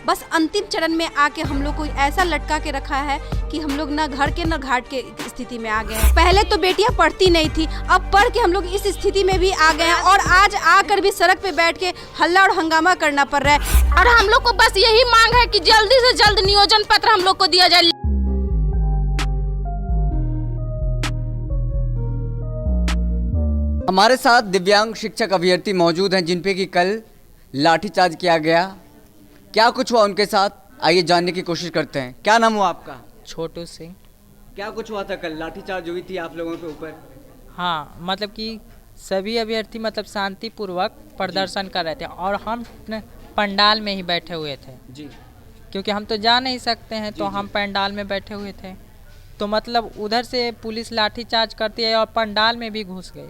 बस अंतिम चरण में आके हम लोग को ऐसा लटका के रखा है कि हम लोग ना घर के ना घाट के स्थिति में आ गए हैं। पहले तो बेटियां पढ़ती नहीं थी, अब पढ़ के हम लोग इस स्थिति में भी आ गए हैं और आज आकर भी सड़क पे बैठ के हल्ला और हंगामा करना पड़ रहा है। और हम लोग को बस यही मांग है कि जल्दी से जल्द नियोजन पत्र हम लोग को दिया जाए। हमारे साथ दिव्यांग शिक्षक अभ्यर्थी मौजूद हैं जिन पे कि कल लाठीचार्ज किया गया। क्या कुछ हुआ उनके साथ, आइए जानने की कोशिश करते हैं। क्या नाम हुआ आपका? छोटू सिंह। क्या कुछ हुआ था कल? लाठीचार्ज हुई थी आप लोगों के ऊपर? हाँ, मतलब कि सभी अभ्यर्थी मतलब शांतिपूर्वक प्रदर्शन कर रहे थे और हम पंडाल में ही बैठे हुए थे जी, क्योंकि हम तो जा नहीं सकते हैं, तो हम पंडाल में बैठे हुए थे। तो मतलब उधर से पुलिस लाठीचार्ज करती है और पंडाल में भी घुस गई,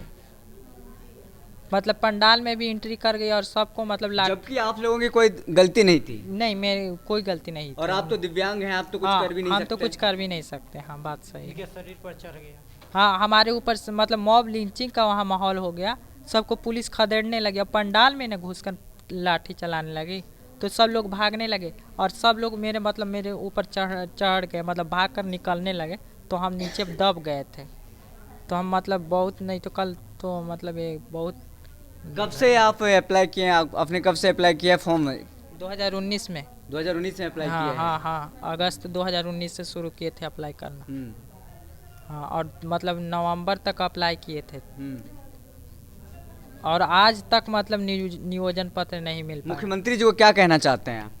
मतलब पंडाल में भी एंट्री कर गई और सबको मतलब जबकि आप लोगों की कोई गलती नहीं थी। नहीं, मेरी कोई गलती नहीं और थी। आप तो दिव्यांग हैं, आप तो कुछ हाँ, कर भी नहीं हम सकते। तो कुछ कर भी नहीं सकते। हाँ, बात सही है। शरीर पर चढ़ गया। हाँ, हमारे ऊपर मतलब मॉब लिंचिंग का वहाँ माहौल हो गया, सबको पुलिस खदेड़ने लगी और पंडाल में न घुसकर लाठी चलाने लगी, तो सब लोग भागने लगे और सब लोग मेरे ऊपर चढ़ गए, मतलब भाग कर निकलने लगे, तो हम नीचे दब गए थे। तो हम मतलब बहुत नहीं तो कल तो मतलब ये बहुत। कब से आप अप्लाई किए? आपने कब से अप्लाई किया फॉर्म? 2019 में। 2019 में अप्लाई हाँ, किया है? हाँ, अगस्त 2019 से शुरू किए थे अप्लाई करना। हाँ, और मतलब नवंबर तक अप्लाई किए थे और आज तक मतलब नियोजन पत्र नहीं मिल पाया। मुख्यमंत्री जी को क्या कहना चाहते हैं आप?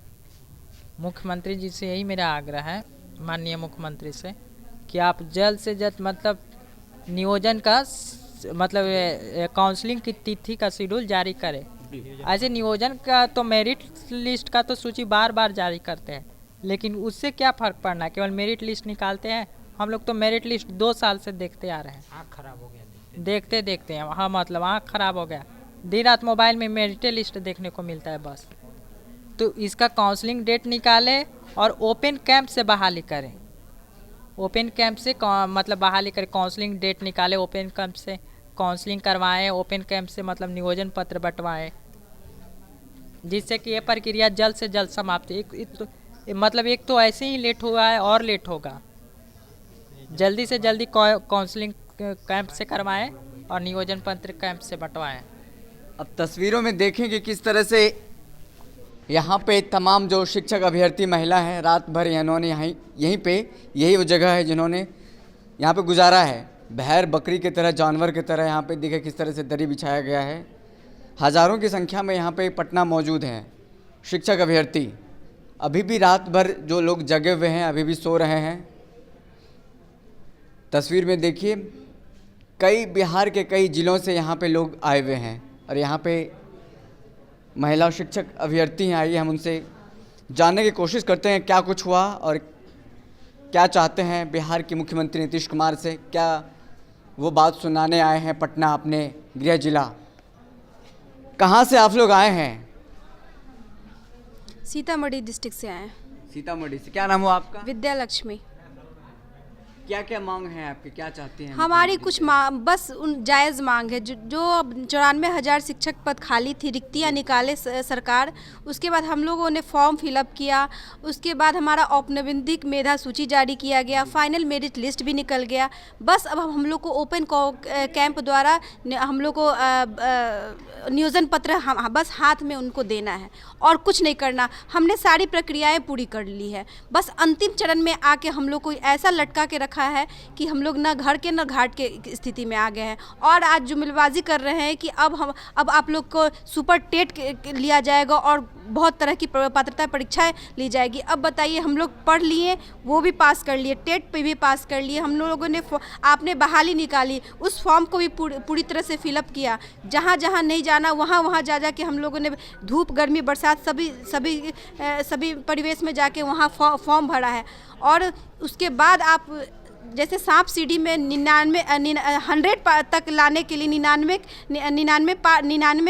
मुख्यमंत्री जी से यही मेरा आग्रह है, माननीय मुख्यमंत्री से, कि आप जल्द से जल्द मतलब नियोजन का मतलब काउंसलिंग की तिथि का शेड्यूल जारी करें। ऐसे नियोजन का तो मेरिट लिस्ट का तो सूची बार बार जारी करते हैं, लेकिन उससे क्या फ़र्क पड़ना है, केवल मेरिट लिस्ट निकालते हैं। हम लोग तो मेरिट लिस्ट 2 साल से देखते आ रहे हैं। आँख खराब हो गया देखते हैं। हाँ, मतलब आँख खराब हो गया। दिन रात मोबाइल में मेरिट लिस्ट देखने को मिलता है बस। तो इसका काउंसलिंग डेट निकालें और ओपन कैंप से बहाली करें। ओपन कैंप से मतलब बहाली करें, काउंसलिंग डेट निकालें, ओपन कैंप से काउंसलिंग करवाएं, ओपन कैंप से मतलब नियोजन पत्र बंटवाएं, जिससे कि ये प्रक्रिया जल्द से जल्द समाप्त। मतलब एक तो ऐसे ही लेट हुआ है और लेट होगा। जल्दी से जल्दी काउंसलिंग कैंप से करवाएं और नियोजन पत्र कैंप से बंटवाएं। अब तस्वीरों में देखें कि किस तरह से यहाँ पे तमाम जो शिक्षक अभ्यर्थी महिला हैं, रात भर इन्होंने यही वो जगह है जिन्होंने यहाँ पे गुजारा है। बहर बकरी की तरह, जानवर की तरह यहाँ पे देखे किस तरह से दरी बिछाया गया है। हज़ारों की संख्या में यहाँ पे पटना मौजूद हैं शिक्षक अभ्यर्थी। अभी भी रात भर जो लोग जगे हुए हैं, अभी भी सो रहे हैं। तस्वीर में देखिए, कई बिहार के कई ज़िलों से यहाँ पे लोग आए हुए हैं और यहाँ पे महिला शिक्षक अभ्यर्थी हैं। आइए हम उनसे जानने की कोशिश करते हैं क्या कुछ हुआ और क्या चाहते हैं बिहार के मुख्यमंत्री नीतीश कुमार से। क्या वो बात सुनाने आए हैं पटना, अपने गृह जिला? कहाँ से आप लोग आए हैं? सीतामढ़ी डिस्ट्रिक्ट से आए हैं। सीतामढ़ी से। क्या नाम हुआ आपका? विद्या लक्ष्मी। क्या क्या मांग है आपकी, क्या चाहती हैं? हमारी कुछ बस उन जायज़ मांग है। जो 94,000 शिक्षक पद खाली थी, रिक्तियाँ निकाले सरकार। उसके बाद हम लोगों ने फॉर्म फिलअप किया। उसके बाद हमारा औपनिबंधिक मेधा सूची जारी किया गया, फाइनल मेरिट लिस्ट भी निकल गया। बस अब हम लोग को ओपन कैंप द्वारा हम लोग को नियोजन पत्र बस हाथ में उनको देना है और कुछ नहीं करना। हमने सारी प्रक्रियाएं पूरी कर ली है। बस अंतिम चरण में आके हम लोग को ऐसा लटका के रखा है कि हम लोग ना घर के ना घाट के स्थिति में आ गए हैं और आज जुमलबाजी कर रहे हैं कि अब आप लोग को सुपर टेट लिया जाएगा और बहुत तरह की पात्रता परीक्षाएं ली जाएगी। अब बताइए, हम लोग पढ़ लिए, वो भी पास कर लिए, टेट पे भी पास कर लिए। हम लोगों ने आपने बहाली निकाली, उस फॉर्म को भी पूरी तरह से फिलअप किया। जहाँ जहाँ नहीं जाना वहाँ जा के हम लोगों ने धूप गर्मी बरसात सभी परिवेश में जाके वहाँ फॉर्म भरा है। और उसके बाद आप जैसे सांप सीढ़ी में 100 तक लाने के लिए 99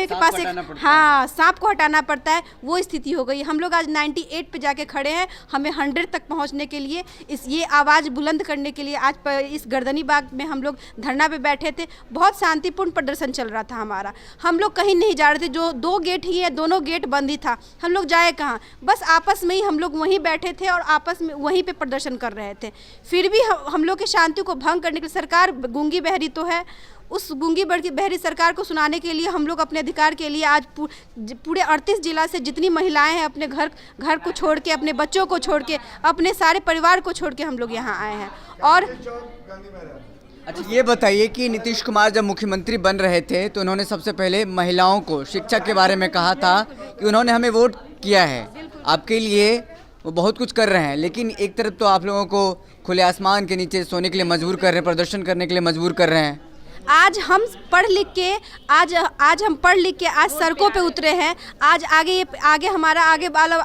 के पास एक, हाँ, सांप को हटाना पड़ता है, वो स्थिति हो गई। हम लोग आज 98 पे जाके खड़े हैं, हमें 100 तक पहुंचने के लिए, ये आवाज़ बुलंद करने के लिए आज इस गर्दनी बाग में हम लोग धरना पे बैठे थे। बहुत शांतिपूर्ण प्रदर्शन चल रहा था हमारा, हम लोग कहीं नहीं जा रहे थे। जो 2 गेट ही है, दोनों गेट बंद ही था, हम लोग जाए कहाँ, बस आपस में ही हम लोग वहीं बैठे थे और आपस में वहीं पे प्रदर्शन कर रहे थे। फिर भी हम लोग की शांति को भंग करने के लिए सरकार गूंगी बहरी तो है, उस गूंगी बहरी सरकार को सुनाने के लिए हम लोग अपने अधिकार के लिए आज पूरे 38 जिला से जितनी महिलाएं हैं अपने घर को छोड़ के, अपने बच्चों को छोड़ के, अपने सारे परिवार को छोड़ के हम लोग यहाँ आए हैं। और अच्छा, ये बताइए कि नीतीश कुमार जब मुख्यमंत्री बन रहे थे तो उन्होंने सबसे पहले महिलाओं को शिक्षा के बारे में कहा था कि उन्होंने हमें वोट किया है, आपके लिए वो बहुत कुछ कर रहे हैं, लेकिन एक तरफ तो आप लोगों को खुले आसमान के नीचे सोने के लिए मजबूर कर रहे हैं, प्रदर्शन करने के लिए मजबूर कर रहे हैं। आज हम पढ़ लिख के आज सड़कों पे उतरे हैं। आज आगे हमारा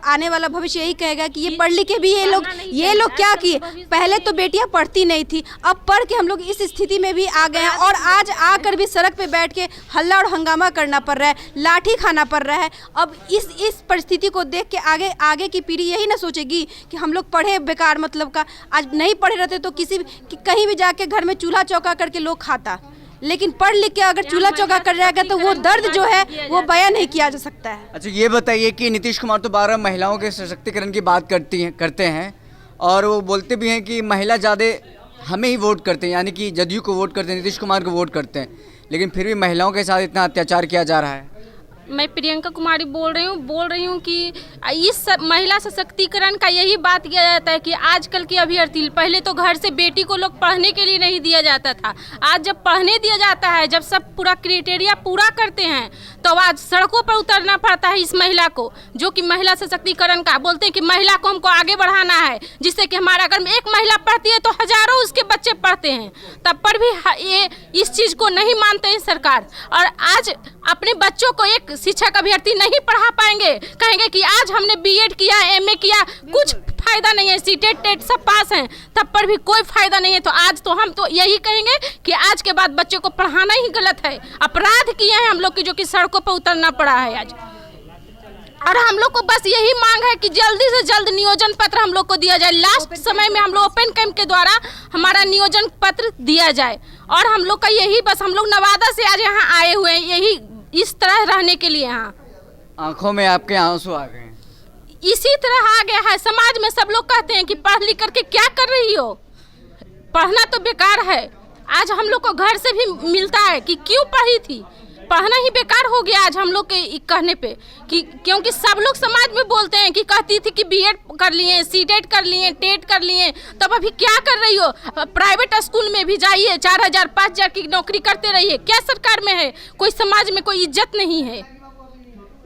आने वाला भविष्य यही कहेगा कि ये पढ़ लिख के भी ये लोग क्या किए। पहले तो बेटियां पढ़ती नहीं थी, अब पढ़ के हम लोग इस स्थिति में भी आ गए हैं और आज आकर भी सड़क पे बैठ के हल्ला और हंगामा करना पड़ रहा है, लाठी खाना पड़ रहा है। अब इस परिस्थिति को देख के आगे की पीढ़ी यही ना सोचेगी कि हम लोग पढ़े बेकार मतलब का। आज नहीं पढ़े रहते तो कहीं भी जाके घर में चूल्हा चौका करके लोग खाता, लेकिन पढ़ लिख के अगर चूल्हा चौका कर जाएगा तो वो दर्द जो है वो बयान नहीं किया जा सकता है। अच्छा, ये बताइए कि नीतीश कुमार तो 12 महिलाओं के सशक्तिकरण की बात करते हैं और वो बोलते भी हैं कि महिला ज़्यादा हमें ही वोट करते हैं, यानी कि जदयू को वोट करते हैं, नीतीश कुमार को वोट करते हैं, लेकिन फिर भी महिलाओं के साथ इतना अत्याचार किया जा रहा है। मैं प्रियंका कुमारी बोल रही हूँ कि इस महिला सशक्तिकरण का यही बात किया जाता है कि आजकल की अभ्यर्थी, पहले तो घर से बेटी को लोग पढ़ने के लिए नहीं दिया जाता था, आज जब पढ़ने दिया जाता है, जब सब पूरा क्राइटेरिया पूरा करते हैं तो आज सड़कों पर उतरना पड़ता है इस महिला को, जो कि महिला सशक्तिकरण का बोलते हैं कि महिला को हमको आगे बढ़ाना है, जिससे कि हमारा अगर एक महिला पढ़ती है तो हजारों उसके बच्चे पढ़ते हैं, तब पर भी ये इस चीज़ को नहीं मानते हैं सरकार। और आज अपने बच्चों को एक शिक्षक अभ्यर्थी नहीं पढ़ा पाएंगे, कहेंगे कि आज हमने बीएड किया, एमए किया, कुछ फायदा नहीं है, सीटेट टेट सब पास हैं, तब पर भी कोई फायदा नहीं है। तो आज तो हम तो यही कहेंगे कि आज के बाद बच्चों को पढ़ाना ही गलत है, अपराध किए हैं हम लोग की, जो कि सड़कों पर उतरना पड़ा है आज। और हम लोग को बस यही मांग है कि जल्दी से जल्द नियोजन पत्र हम लोग को दिया जाए। लास्ट समय में हम लोग ओपन कैंप के द्वारा हमारा नियोजन पत्र दिया जाए, और हम लोग का यही बस, हम लोग नवादा से आज यहाँ आए हुए हैं यही इस तरह रहने के लिए। यहाँ आंखों में आपके आंसू आ गए हैं। इसी तरह आ गया है समाज में, सब लोग कहते हैं कि पढ़ लिख करके क्या कर रही हो, पढ़ना तो बेकार है। आज हम लोग को घर से भी मिलता है कि क्यों पढ़ी थी, पढ़ना ही बेकार हो गया आज हम लोग के कहने पे, कि क्योंकि सब लोग समाज में बोलते हैं कि कहती थी कि बीएड कर लिए, सीटेट कर लिए, टेट कर लिए, तब अभी क्या कर रही हो, प्राइवेट स्कूल में भी जाइए, 4000 5000 की नौकरी करते रहिए, क्या सरकार में है, कोई समाज में कोई इज्जत नहीं है।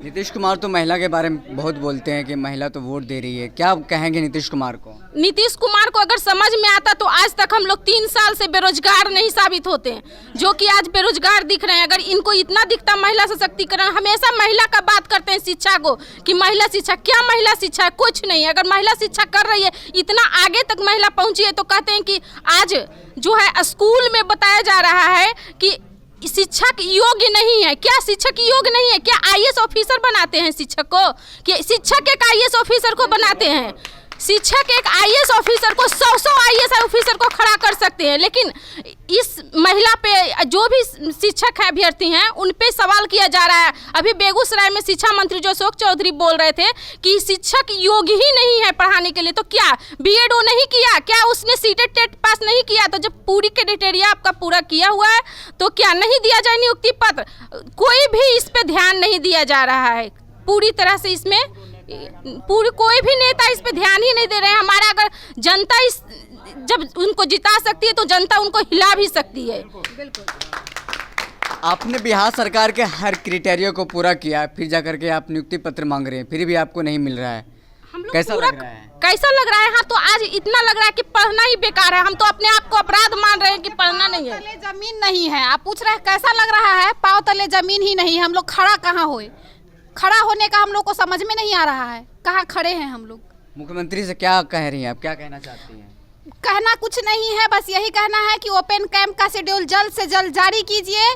नीतीश कुमार तो महिला के बारे में बहुत बोलते हैं कि महिला तो वोट दे रही है, क्या कहेंगे नीतीश कुमार को? नीतीश कुमार को अगर समझ में आता तो आज तक हम लोग 3 साल से बेरोजगार नहीं साबित होते हैं, जो कि आज बेरोजगार दिख रहे हैं। अगर इनको इतना दिखता महिला सशक्तिकरण, हमेशा महिला का बात करते हैं शिक्षा को कि महिला शिक्षा, क्या महिला शिक्षा है, कुछ नहीं। अगर महिला शिक्षा कर रही है, इतना आगे तक महिला पहुंची है, तो कहते हैं कि आज जो है स्कूल में बताया जा रहा है कि शिक्षक योग्य नहीं है। क्या शिक्षक योग्य नहीं है? क्या आईएएस ऑफिसर बनाते हैं शिक्षक को? कि शिक्षक एक आईएएस ऑफिसर को बनाते हैं? शिक्षक एक आईएएस ऑफिसर को 100 आईएएस ऑफिसर को खड़ा कर सकते हैं, लेकिन इस महिला पे जो भी शिक्षक है अभ्यर्थी हैं उन पे सवाल किया जा रहा है। अभी बेगूसराय में शिक्षा मंत्री जो अशोक चौधरी बोल रहे थे कि शिक्षक योग्य ही नहीं है पढ़ाने के लिए, तो क्या बीएड वो नहीं किया, क्या उसने सीटेट टेट पास नहीं किया? तो जब पूरी क्राइटेरिया आपका पूरा किया हुआ है तो क्या नहीं दिया जाए नियुक्ति पत्र? कोई भी इस पे ध्यान नहीं दिया जा रहा है पूरी तरह से, इसमें कोई भी नेता इस पे ध्यान ही नहीं दे रहे हैं। हमारा अगर जनता जब उनको जिता सकती है तो जनता उनको हिला भी सकती है। आपने बिहार सरकार के हर क्राइटेरिया को पूरा किया, फिर जाकर के आप नियुक्ति पत्र मांग रहे हैं, फिर भी आपको नहीं मिल रहा है, कैसा लग रहा है? कैसा लग रहा है? हाँ, तो आज इतना लग रहा है कि पढ़ना ही बेकार है। हम तो अपने आप को अपराध मान रहे हैं कि पढ़ना नहीं है। तले जमीन नहीं है, आप पूछ रहे हैं कैसा लग रहा है? पाँव तले जमीन ही नहीं, हम लोग खड़ा कहाँ हुए? खड़ा होने का हम लोग को समझ में नहीं आ रहा है, कहाँ खड़े हैं हम लोग? मुख्यमंत्री से क्या कह रही हैं आप, क्या कहना चाहती हैं? कहना कुछ नहीं है, बस यही कहना है कि ओपन कैंप का शेड्यूल जल्द से जल्द जारी कीजिए।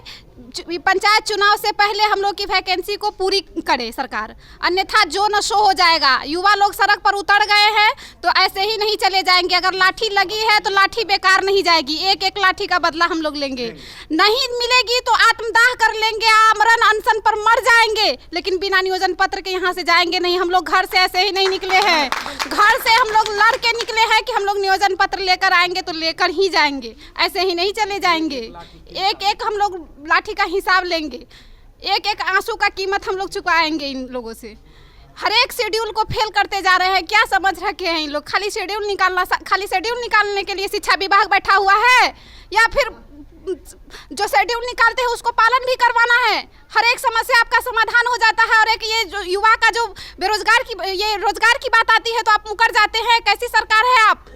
पंचायत चुनाव से पहले हम लोग की वैकेंसी को पूरी करे सरकार, अन्यथा जो न शो हो जाएगा। युवा लोग सड़क पर उतर गए हैं तो ऐसे ही नहीं चले जाएंगे। अगर लाठी लगी है तो लाठी बेकार नहीं जाएगी, एक एक लाठी का बदला हम लोग लेंगे। नहीं मिलेगी तो आत्मदाह कर लेंगे, आमरण अनशन पर मर जाएंगे, लेकिन बिना नियोजन पत्र के यहाँ से जाएंगे नहीं। हम लोग घर से ऐसे ही नहीं निकले हैं, घर से हम लोग लड़ के निकले हैं कि हम लोग नियोजन पत्र लेकर आएंगे तो लेकर ही जाएंगे, ऐसे ही नहीं चले जाएंगे। एक एक हम लोग लाठी का हिसाब लेंगे, एक एक आंसू का कीमत हम लोग चुकाएंगे इन लोगों से। हर एक शेड्यूल को फेल करते जा रहे हैं। क्या समझ रखे हैं इन लोग? खाली शेड्यूल निकालने के लिए शिक्षा विभाग बैठा हुआ है, या फिर जो शेड्यूल निकालते हैं उसको पालन भी करवाना है? हर एक समस्या आपका समाधान हो जाता है, और एक ये जो युवा का जो रोजगार की बात आती है तो आप मुकर जाते हैं। कैसी सरकार है आप?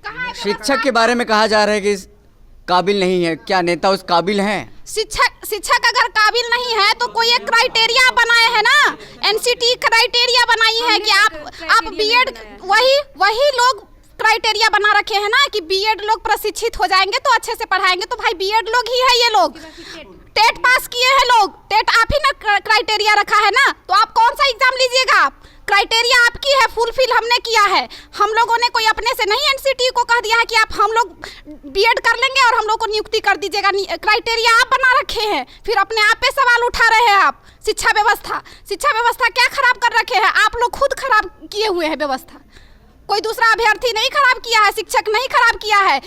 कहाँ शिक्षक के बारे में कहा जा रहा है कि काबिल नहीं है, क्या नेता उस काबिल हैं? शिक्षक अगर काबिल नहीं है तो कोई एक क्राइटेरिया बनाए है ना, एनसीटी क्राइटेरिया बनाई है कि आप बीएड, वही लोग क्राइटेरिया बना रखे हैं ना कि बीएड लोग प्रशिक्षित हो जाएंगे तो अच्छे से पढ़ाएंगे। तो भाई बीएड लोग ही है, ये लोग टेट पास किए हैं, लोग टेट आप ही ना क्राइटेरिया रखा है ना, तो आप कौन सा एग्जाम लीजिएगा? आप क्राइटेरिया आपकी है, फुलफिल हमने किया है। हम लोगों ने कोई अपने से नहीं एनसीटी को कह दिया है कि हम लोग बीएड कर लेंगे और हम लोग को नियुक्ति कर दीजिएगा। क्राइटेरिया आप बना रखे हैं, फिर अपने आप पे सवाल उठा रहे हैं आप। शिक्षा व्यवस्था क्या खराब कर रखे हैं? आप लोग खुद खराब किए हुए हैं व्यवस्था, कोई दूसरा अभ्यर्थी नहीं खराब किया है, शिक्षक नहीं खराब किया है।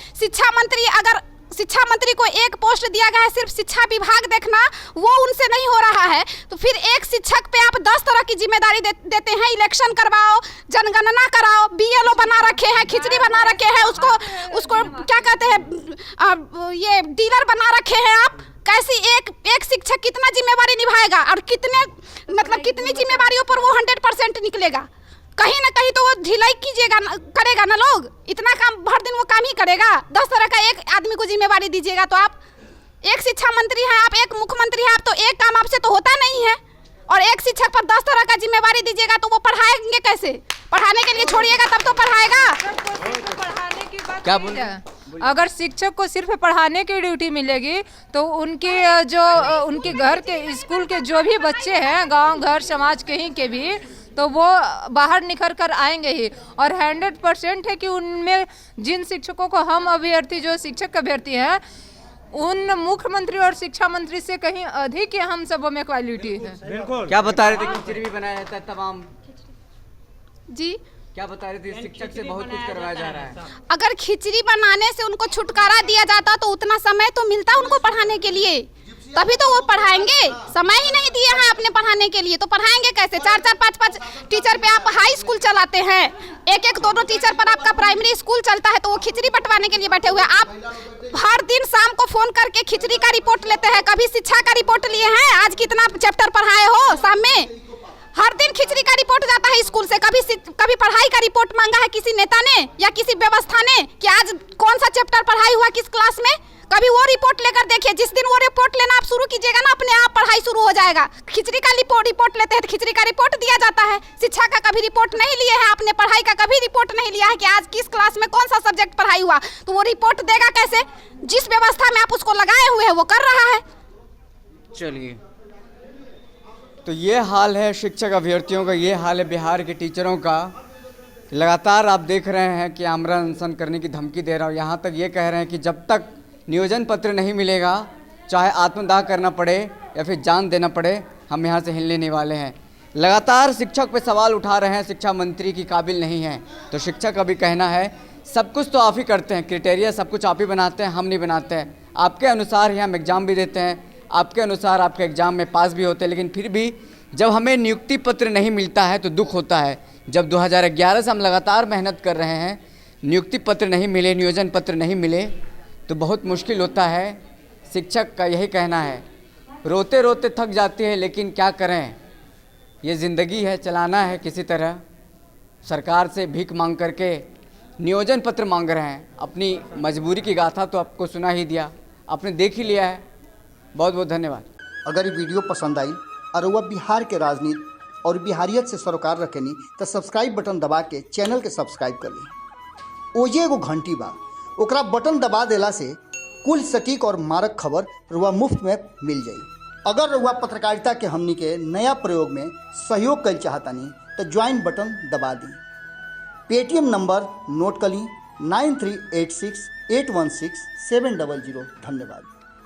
शिक्षा मंत्री को एक पोस्ट दिया गया है सिर्फ शिक्षा विभाग देखना, वो उनसे नहीं हो रहा है, तो फिर एक शिक्षक पे आप 10 तरह की जिम्मेदारी देते हैं। इलेक्शन करवाओ, जनगणना कराओ, बीएलओ बना रखे हैं, खिचड़ी बना रखे हैं, उसको क्या कहते हैं, ये डीलर बना रखे हैं आप। कैसी एक शिक्षक कितना जिम्मेवारी निभाएगा और कितनी जिम्मेवारियों पर वो 100% निकलेगा? कहीं ना कहीं तो वो ढिलाई करेगा ना। लोग इतना काम भर दिन वो काम ही करेगा? 10 तरह का एक आदमी को जिम्मेवारी दीजिएगा तो आप एक शिक्षा मंत्री हैं, आप एक मुख्यमंत्री हैं, आप तो एक काम आपसे तो होता नहीं है, और एक शिक्षक पर 10 तरह का जिम्मेवारी दीजिएगा तो वो पढ़ाएंगे कैसे? पढ़ाने के लिए छोड़िएगा तब तो पढ़ाएगा। क्या बोल? अगर शिक्षक को सिर्फ पढ़ाने की ड्यूटी मिलेगी तो उनके घर के स्कूल के जो भी बच्चे हैं, गांव घर समाज कहीं के भी, तो वो बाहर निखर कर आएंगे ही। और 100% है कि उनमें जिन शिक्षकों को हम अभ्यर्थी, जो शिक्षक अभ्यर्थी हैं, उन मुख्यमंत्री और शिक्षा मंत्री से कहीं अधिक हम सबों में क्वालिटी है। क्या बता रहे थे? खिचड़ी भी बनाया जाता है तमाम जी। क्या बता रहे थे? शिक्षक से बहुत कुछ करवाया जा रहा है। अगर खिचड़ी बनाने से उनको छुटकारा दिया जाता तो उतना समय तो मिलता उनको पढ़ाने के लिए, तभी तो वो पढ़ाएंगे। समय ही नहीं दिए हैं अपने पढ़ाने के लिए तो पढ़ाएंगे कैसे? 4-4, 5-5 टीचर पे आप हाई स्कूल चलाते हैं, 1-1, 2-2 टीचर पर आपका प्राइमरी स्कूल चलता है, तो वो खिचड़ी बंटवाने के लिए बैठे हुए। आप हर दिन शाम को फोन करके खिचड़ी का रिपोर्ट लेते हैं, कभी शिक्षा का रिपोर्ट लिए हैं? आज कितना चैप्टर पढ़ाए हो शाम में? हर दिन खिचड़ी का रिपोर्ट जाता है स्कूल से। कभी पढ़ाई का रिपोर्ट मांगा है किसी नेता ने या किसी व्यवस्था ने कि आज कौन सा चैप्टर पढ़ाई हुआ किस क्लास में? कभी वो रिपोर्ट लेकर देखिए। जिस दिन वो रिपोर्ट लेना आप शुरू कीजिएगा ना, अपने आप पढ़ाई शुरू हो जाएगा। खिचड़ी का रिपोर्ट लेते हैं तो खिचड़ी का रिपोर्ट दिया जाता है। शिक्षा का कभी रिपोर्ट नहीं लिए हैं आपने, पढ़ाई का कभी रिपोर्ट नहीं लिया है कि आज किस क्लास में कौन सा सब्जेक्ट पढ़ाई हुआ, तो वो रिपोर्ट देगा कैसे? जिस व्यवस्था में आप उसको लगाए हुए हैं वो कर रहा है। चलिए, तो ये हाल है शिक्षक अभ्यर्थियों का, ये हाल है बिहार के टीचरों का। लगातार आप देख रहे हैं कि आमरण अनशन करने की धमकी दे रहा हूँ। यहाँ तक ये कह रहे हैं कि जब तक नियोजन पत्र नहीं मिलेगा, चाहे आत्मदाह करना पड़े या फिर जान देना पड़े, हम यहाँ से हिलने नहीं वाले हैं। लगातार शिक्षक पे सवाल उठा रहे हैं, शिक्षा मंत्री की काबिल नहीं है। तो शिक्षक का भी कहना है सब कुछ तो आप ही करते हैं, क्राइटेरिया सब कुछ आप ही बनाते हैं, हम नहीं बनाते हैं। आपके अनुसार ही हम एग्ज़ाम भी देते हैं, आपके अनुसार आपके एग्ज़ाम में पास भी होते हैं, लेकिन फिर भी जब हमें नियुक्ति पत्र नहीं मिलता है तो दुख होता है। जब 2011 से हम लगातार मेहनत कर रहे हैं, नियुक्ति पत्र नहीं मिले, नियोजन पत्र नहीं मिले, तो बहुत मुश्किल होता है। शिक्षक का यही कहना है, रोते रोते थक जाती है, लेकिन क्या करें, ये ज़िंदगी है, चलाना है किसी तरह। सरकार से भीख मांग करके नियोजन पत्र मांग रहे हैं। अपनी मजबूरी की गाथा तो आपको सुना ही दिया, आपने देख ही लिया है। बहुत बहुत धन्यवाद। अगर ये वीडियो पसंद आई और वह बिहार के राजनीति और बिहारियत से सरोकार रखेनी तो सब्सक्राइब बटन दबा के चैनल के सब्सक्राइब कर ली। ओजे एगो घंटी बा, ओकरा बटन दबा देला से कुल सटीक और मारक खबर रुआ मुफ्त में मिल जाई। अगर रुआ पत्रकारिता के हमनी के नया प्रयोग में सहयोग कर चाहतानी तो ज्वाइन बटन दबा दी। पेटीएम नंबर नोट कर ली 9386816700। धन्यवाद।